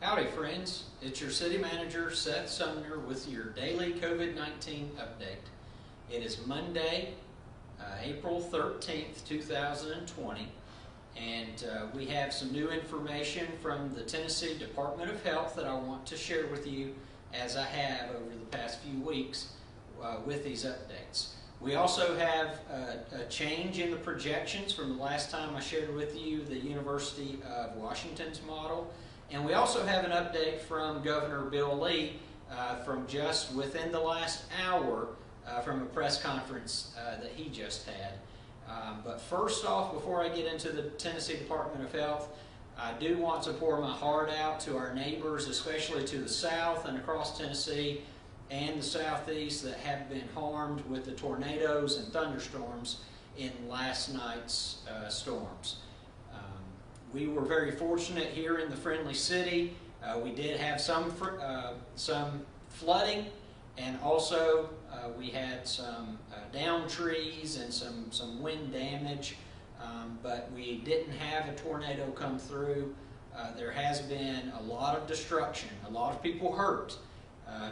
Howdy friends, it's your City Manager Seth Sumner with your daily COVID-19 update. It is Monday, April 13th, 2020, and we have some new information from the Tennessee Department of Health that I want to share with you as I have over the past few weeks with these updates. We also have a change in the projections from the last time I shared with you the University of Washington's model. And we also have an update from Governor Bill Lee from just within the last hour from a press conference that he just had. But first off, before I get into the Tennessee Department of Health, I do want to pour my heart out to our neighbors, especially to the south and across Tennessee and the southeast that have been harmed with the tornadoes and thunderstorms in last night's storms. We were very fortunate here in the Friendly City. We did have some flooding, and also we had some downed trees and some wind damage, but we didn't have a tornado come through. There has been a lot of destruction, a lot of people hurt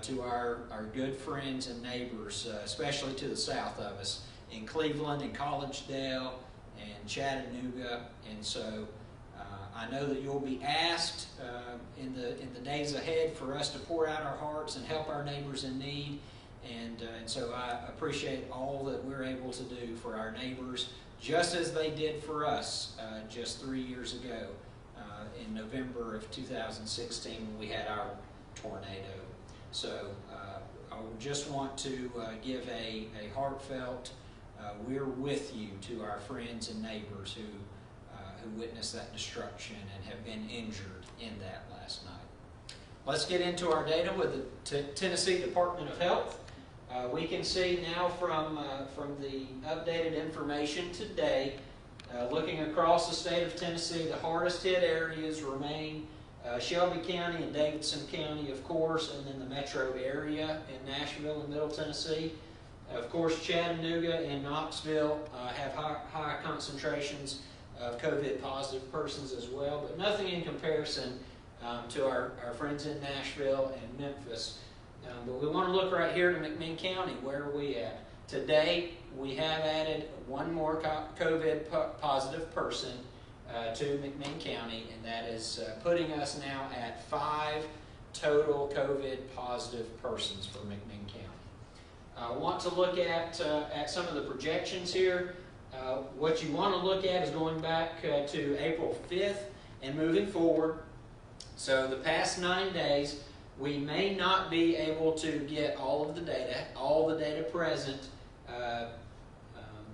to our good friends and neighbors, especially to the south of us, in Cleveland and Collegedale and Chattanooga, and so I know that you'll be asked in the days ahead for us to pour out our hearts and help our neighbors in need, and so I appreciate all that we're able to do for our neighbors, just as they did for us just 3 years ago in November of 2016 when we had our tornado. So I just want to give a heartfelt we're with you to our friends and neighbors who witnessed that destruction and have been injured in that last night. Let's get into our data with the Tennessee Department of Health. We can see now from the updated information today, looking across the state of Tennessee, the hardest hit areas remain Shelby County and Davidson County, of course, and then the metro area in Nashville and Middle Tennessee. Of course, Chattanooga and Knoxville have high concentrations of COVID positive persons as well, but nothing in comparison to our friends in Nashville and Memphis. But we want to look right here to McMinn County. Where are we at? Today, we have added one more COVID positive person to McMinn County, and that is putting us now at 5 total COVID positive persons for McMinn County. I want to look at some of the projections here. What you want to look at is going back to April 5th and moving forward. So the past 9 days, we may not be able to get all the data present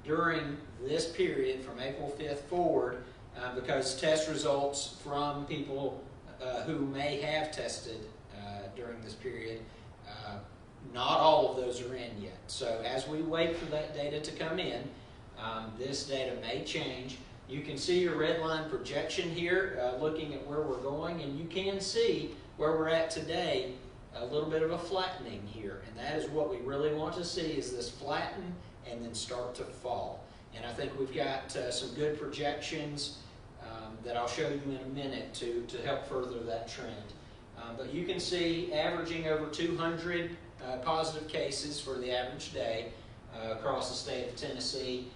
during this period from April 5th forward because test results from people who may have tested during this period, not all of those are in yet. So as we wait for that data to come in, this data may change. You can see your red line projection here, looking at where we're going, and you can see where we're at today, a little bit of a flattening here, and that is what we really want to see, is this flatten and then start to fall. And I think we've got some good projections that I'll show you in a minute to help further that trend. But you can see averaging over 200 positive cases for the average day across the state of Tennessee.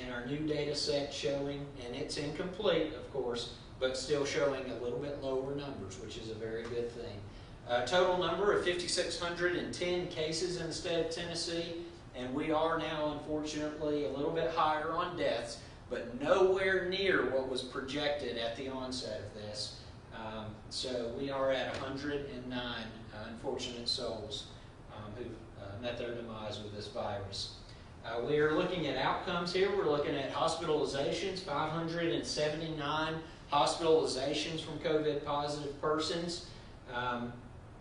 And our new data set showing, and it's incomplete of course, but still showing a little bit lower numbers, which is a very good thing. Total number of 5,610 cases in the state of Tennessee, and we are now unfortunately a little bit higher on deaths, but nowhere near what was projected at the onset of this. So we are at 109 unfortunate souls who met their demise with this virus. We are looking at outcomes here. We're looking at hospitalizations, 579 hospitalizations from COVID positive persons,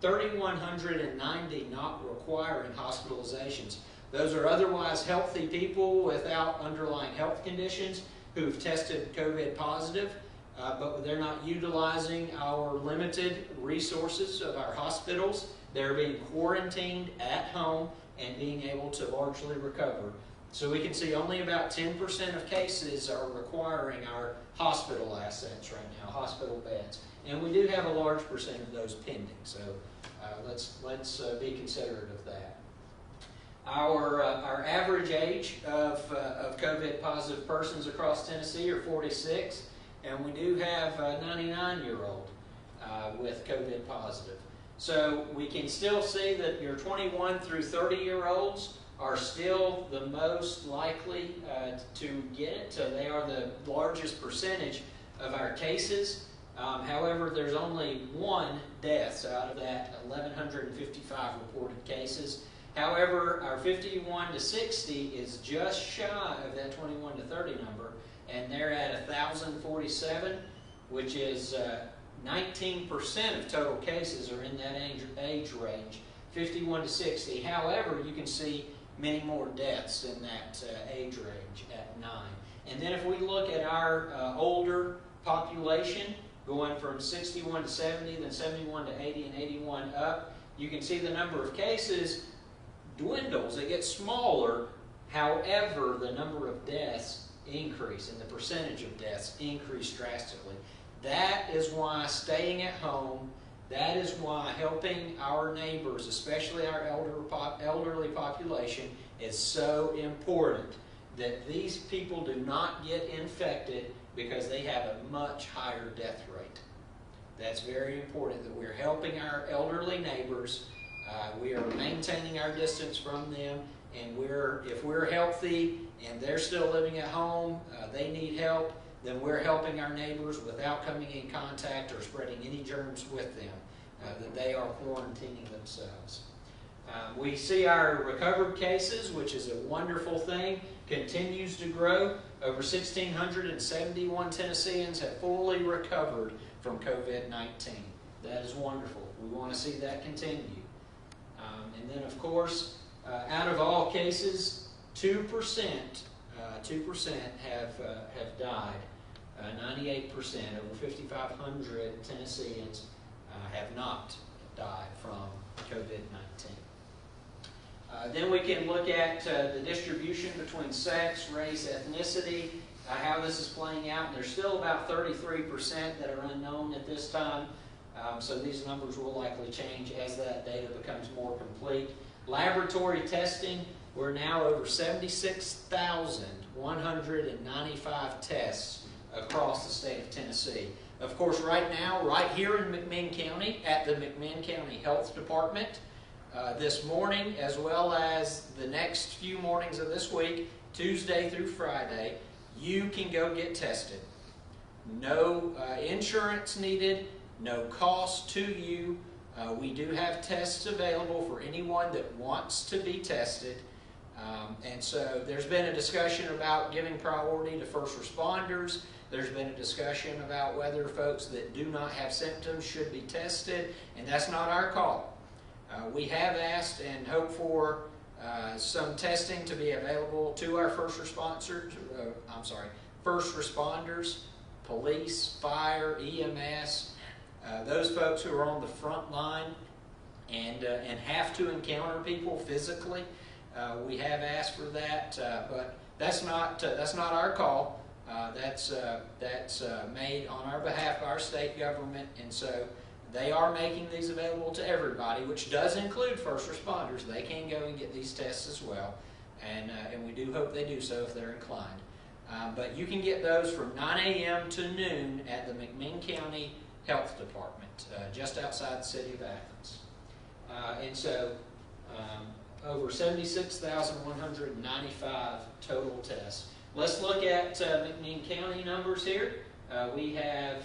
3,190 not requiring hospitalizations. Those are otherwise healthy people without underlying health conditions who've tested COVID positive, but they're not utilizing our limited resources of our hospitals. They're being quarantined at home and being able to largely recover. So we can see only about 10% of cases are requiring our hospital assets right now, hospital beds. and we do have a large percent of those pending. So let's be considerate of that. Our average age of COVID positive persons across Tennessee are 46, and we do have a 99-year-old with COVID positive. So we can still see that your 21 through 30-year-olds are still the most likely to get it. So they are the largest percentage of our cases. However, there's only one death out of that 1,155 reported cases. However, our 51 to 60 is just shy of that 21 to 30 number, and they're at 1,047, which is 19% of total cases are in that age range, 51 to 60. However, you can see many more deaths in that age range at 9. And then if we look at our older population, going from 61 to 70, then 71 to 80, and 81 up, you can see the number of cases dwindles. It gets smaller. However, the number of deaths increase, and the percentage of deaths increase drastically. That is why staying at home, that is why helping our neighbors, especially our elderly population, is so important. That these people do not get infected because they have a much higher death rate. That's very important, that we're helping our elderly neighbors. We are maintaining our distance from them, and if we're healthy and they're still living at home, they need help, then we're helping our neighbors without coming in contact or spreading any germs with them, that they are quarantining themselves. We see our recovered cases, which is a wonderful thing, continues to grow. Over 1,671 Tennesseans have fully recovered from COVID-19. That is wonderful. We want to see that continue. And then, of course, out of all cases, 2% have died. 98%, over 5,500 Tennesseans have not died from COVID-19. Then we can look at the distribution between sex, race, ethnicity, how this is playing out. And there's still about 33% that are unknown at this time. So these numbers will likely change as that data becomes more complete. Laboratory testing, we're now over 76,195 tests across the state of Tennessee. Of course, right now, right here in McMinn County, at the McMinn County Health Department, this morning, as well as the next few mornings of this week, Tuesday through Friday, you can go get tested. No insurance needed, no cost to you. We do have tests available for anyone that wants to be tested. And so there's been a discussion about giving priority to first responders. There's been a discussion about whether folks that do not have symptoms should be tested, and that's not our call. We have asked and hope for some testing to be available to our first responders, police, fire, EMS, those folks who are on the front line and have to encounter people physically. We have asked for that, but that's not our call. That's made on our behalf by our state government, and so they are making these available to everybody, which does include first responders. They can go and get these tests as well, and we do hope they do so if they're inclined. But you can get those from 9 a.m. to noon at the McMinn County Health Department, just outside the city of Athens. And so over 76,195 total tests. Let's look at McMinn County numbers here. We have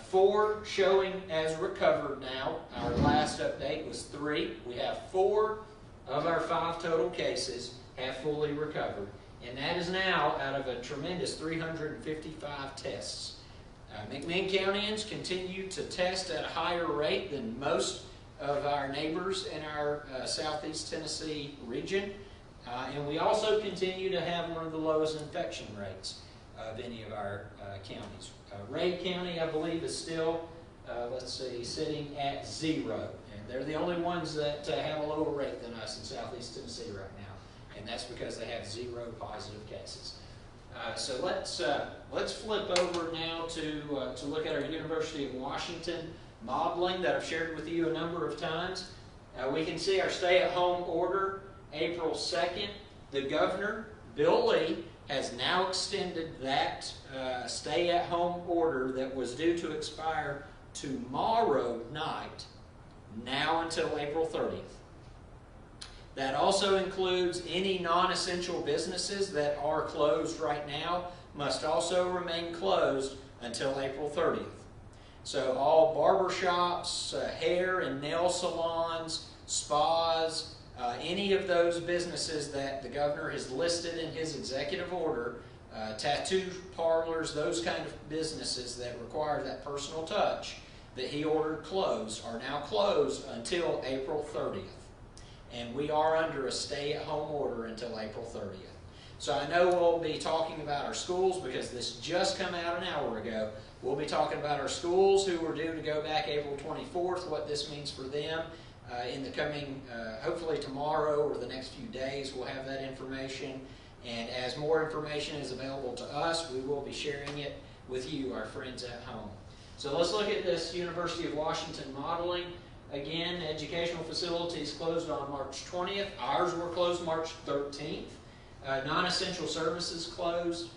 4 showing as recovered now. Our last update was 3. We have 4 of our 5 total cases have fully recovered. And that is now out of a tremendous 355 tests. McMinn Countyans continue to test at a higher rate than most of our neighbors in our southeast Tennessee region. And we also continue to have one of the lowest infection rates of any of our counties. Ray County, I believe, is still, sitting at 0. And they're the only ones that have a lower rate than us in southeast Tennessee right now. And that's because they have 0 positive cases. So let's flip over now to look at our University of Washington modeling that I've shared with you a number of times. We can see our stay-at-home order, April 2nd. The governor, Bill Lee, has now extended that stay-at-home order that was due to expire tomorrow night, now until April 30th. That also includes any non-essential businesses that are closed right now must also remain closed until April 30th. So all barbershops, hair and nail salons, spas, any of those businesses that the governor has listed in his executive order, tattoo parlors, those kind of businesses that require that personal touch that he ordered closed are now closed until April 30th. And we are under a stay-at-home order until April 30th. So I know we'll be talking about our schools because this just came out an hour ago. We'll be talking about our schools who are due to go back April 24th, what this means for them in the coming, hopefully tomorrow or the next few days, we'll have that information. And as more information is available to us, we will be sharing it with you, our friends at home. So let's look at this University of Washington modeling. Again, educational facilities closed on March 20th. Ours were closed March 13th. Non-essential services closed.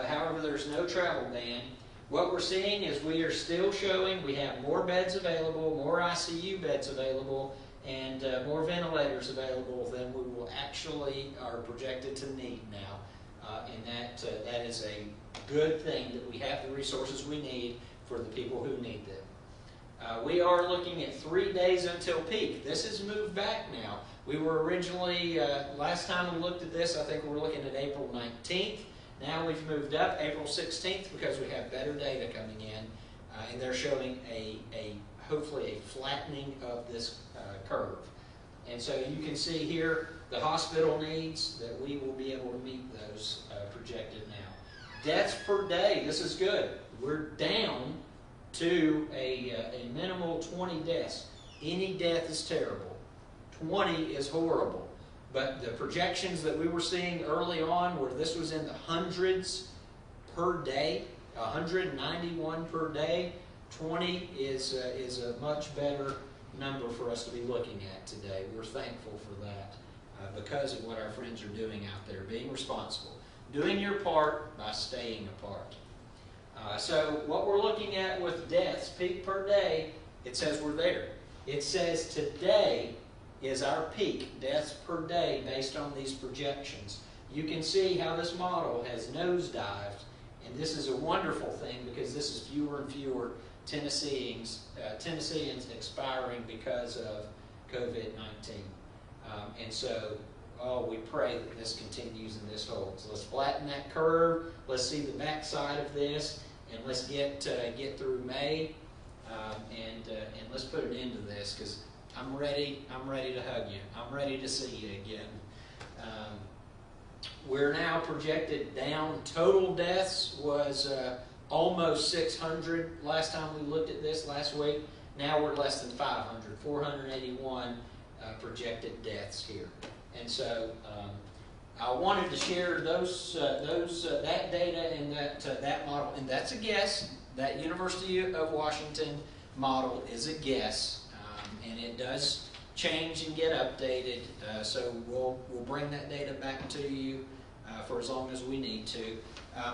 However, there's no travel ban. What we're seeing is we are still showing we have more beds available, more ICU beds available, and more ventilators available than we will actually are projected to need now. And that is a good thing that we have the resources we need for the people who need them. We are looking at 3 days until peak. This has moved back now. We were originally, last time we looked at this, I think we were looking at April 19th. Now we've moved up April 16th because we have better data coming in, and they're showing hopefully a flattening of this curve. And so you can see here the hospital needs that we will be able to meet those projected now. Deaths per day, this is good. We're down to a minimal 20 deaths. Any death is terrible. 20 is horrible. But the projections that we were seeing early on, where this was in the hundreds per day, 191 per day, 20 is a much better number for us to be looking at today. We're thankful for that because of what our friends are doing out there, being responsible. Doing your part by staying apart. So what we're looking at with deaths, peak per day, it says we're there. It says today is our peak, deaths per day, based on these projections. You can see how this model has nosedived, and this is a wonderful thing because this is fewer and fewer Tennesseans expiring because of COVID-19. And so, we pray that this continues and this holds. Let's flatten that curve. Let's see the backside of this, and let's get through May, and let's put an end to this because I'm ready to hug you. I'm ready to see you again. We're now projected down. Total deaths was almost 600 last time we looked at this last week. Now we're less than 500, 481 projected deaths here. And so I wanted to share that data and that model. And that's a guess. That University of Washington model is a guess. And it does change and get updated, so we'll bring that data back to you for as long as we need to.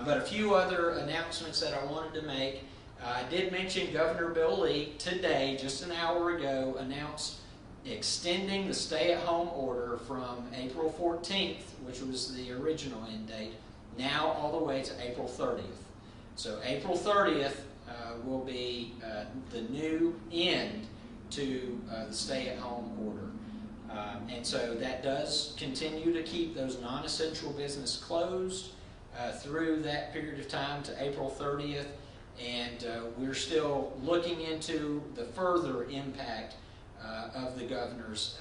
But a few other announcements that I wanted to make. I did mention Governor Bill Lee today, just an hour ago, announced extending the stay-at-home order from April 14th, which was the original end date, now all the way to April 30th. So April 30th will be the new end to the stay-at-home order. And so that does continue to keep those non-essential business closed through that period of time to April 30th. And we're still looking into the further impact of the governor's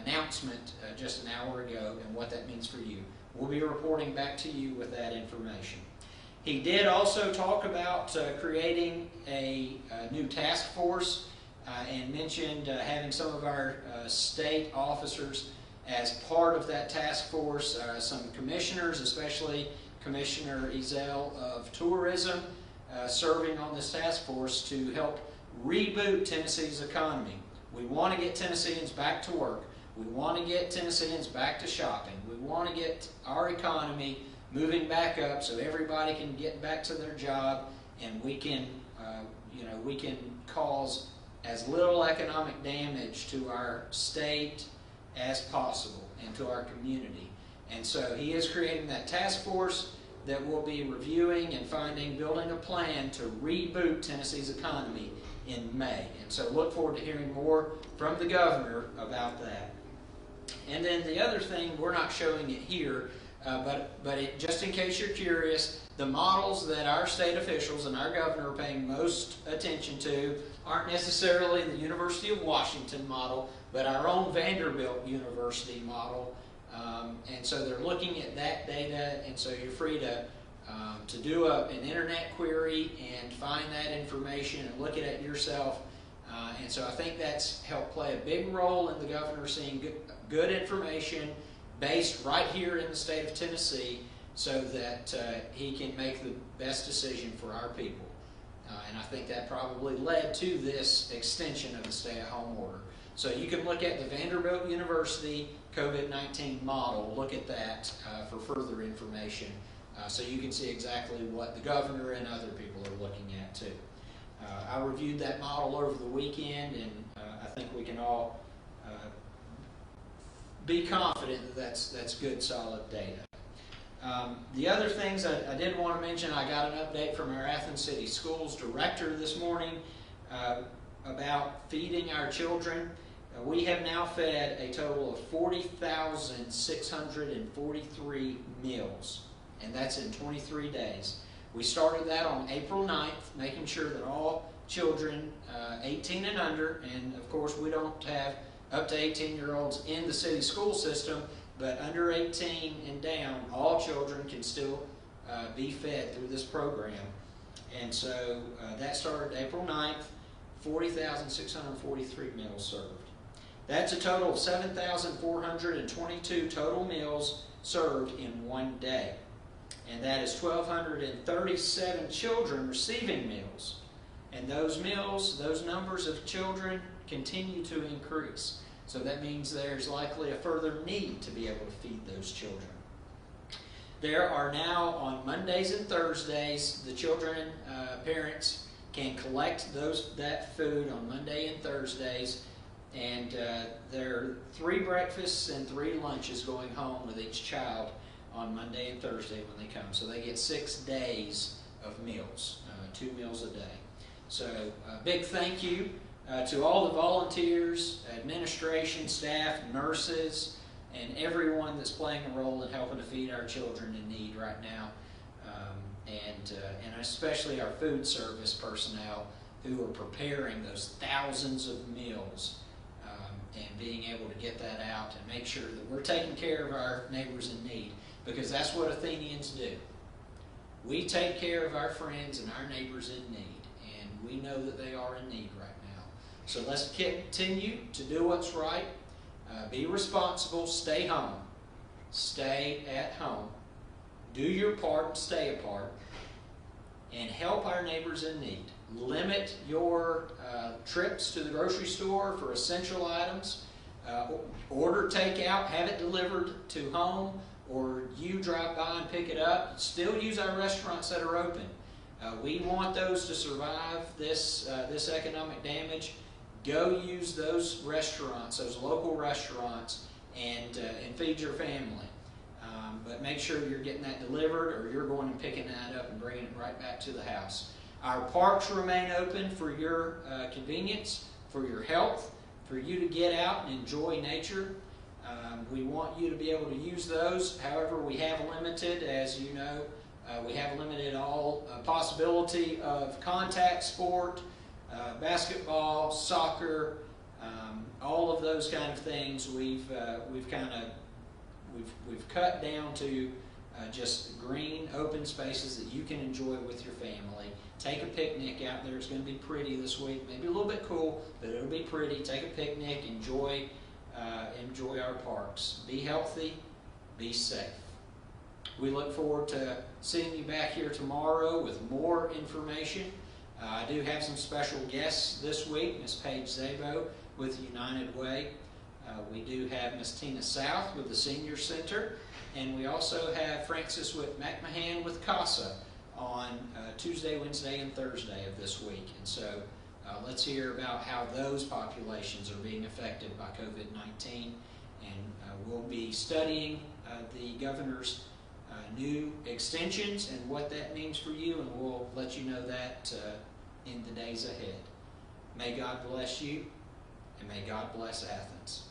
announcement just an hour ago and what that means for you. We'll be reporting back to you with that information. He did also talk about creating a new task force and mentioned having some of our state officers as part of that task force, some commissioners, especially Commissioner Ezell of Tourism, serving on this task force to help reboot Tennessee's economy. We want to get Tennesseans back to work. We want to get Tennesseans back to shopping. We want to get our economy moving back up so everybody can get back to their job, and we can, we can cause as little economic damage to our state as possible and to our community. And so he is creating that task force that will be reviewing and building a plan to reboot Tennessee's economy in May. And so look forward to hearing more from the governor about that. And then the other thing, we're not showing it here, but just in case you're curious, the models that our state officials and our governor are paying most attention to aren't necessarily the University of Washington model, but our own Vanderbilt University model. And so they're looking at that data, and so you're free to do an internet query and find that information and look at it yourself. And so I think that's helped play a big role in the governor seeing good information based right here in the state of Tennessee, so that he can make the best decision for our people. And I think that probably led to this extension of the stay-at-home order. So you can look at the Vanderbilt University COVID-19 model, look at that for further information, so you can see exactly what the governor and other people are looking at too. I reviewed that model over the weekend, and I think we can all be confident that that's good, solid data. The other things I did want to mention, I got an update from our Athens City Schools director this morning about feeding our children. We have now fed a total of 40,643 meals, and that's in 23 days. We started that on April 9th, making sure that all children 18 and under, and of course we don't have up to 18-year-olds in the city school system, but under 18 and down, all children can still be fed through this program. And so that started April 9th, 40,643 meals served. That's a total of 7,422 total meals served in one day. And that is 1,237 children receiving meals. And those meals, those numbers of children continue to increase. So that means there's likely a further need to be able to feed those children. There are now, on Mondays and Thursdays, the children, parents can collect that food on Monday and Thursdays, and there are 3 breakfasts and 3 lunches going home with each child on Monday and Thursday when they come. So they get 6 days of meals, 2 meals a day. So a big thank you to all the volunteers, administration, staff, nurses, and everyone that's playing a role in helping to feed our children in need right now, and especially our food service personnel who are preparing those thousands of meals and being able to get that out and make sure that we're taking care of our neighbors in need, because that's what Athenians do. We take care of our friends and our neighbors in need, and we know that they are in need right now. So let's continue to do what's right. Be responsible, stay home, stay at home, do your part, stay apart, and help our neighbors in need. Limit your trips to the grocery store for essential items. Order takeout, have it delivered to home, or you drive by and pick it up. Still use our restaurants that are open. We want those to survive this economic damage. Go use those restaurants, those local restaurants, and feed your family. But make sure you're getting that delivered, or you're going and picking that up and bringing it right back to the house. Our parks remain open for your convenience, for your health, for you to get out and enjoy nature. We want you to be able to use those. However, we have limited, as you know, we have limited all possibility of contact sport, basketball, soccer, all of those kind of things. We've cut down to just green, open spaces that you can enjoy with your family. Take a picnic out there. It's going to be pretty this week. Maybe a little bit cool, but it'll be pretty. Take a picnic. Enjoy our parks. Be healthy. Be safe. We look forward to seeing you back here tomorrow with more information. I do have some special guests this week, Ms. Paige Zabo with United Way. We do have Ms. Tina South with the Senior Center, and we also have Francis Witt McMahon with CASA on Tuesday, Wednesday, and Thursday of this week. And so let's hear about how those populations are being affected by COVID-19, and we'll be studying the governor's new extensions and what that means for you, and we'll let you know that in the days ahead. May God bless you, and may God bless Athens.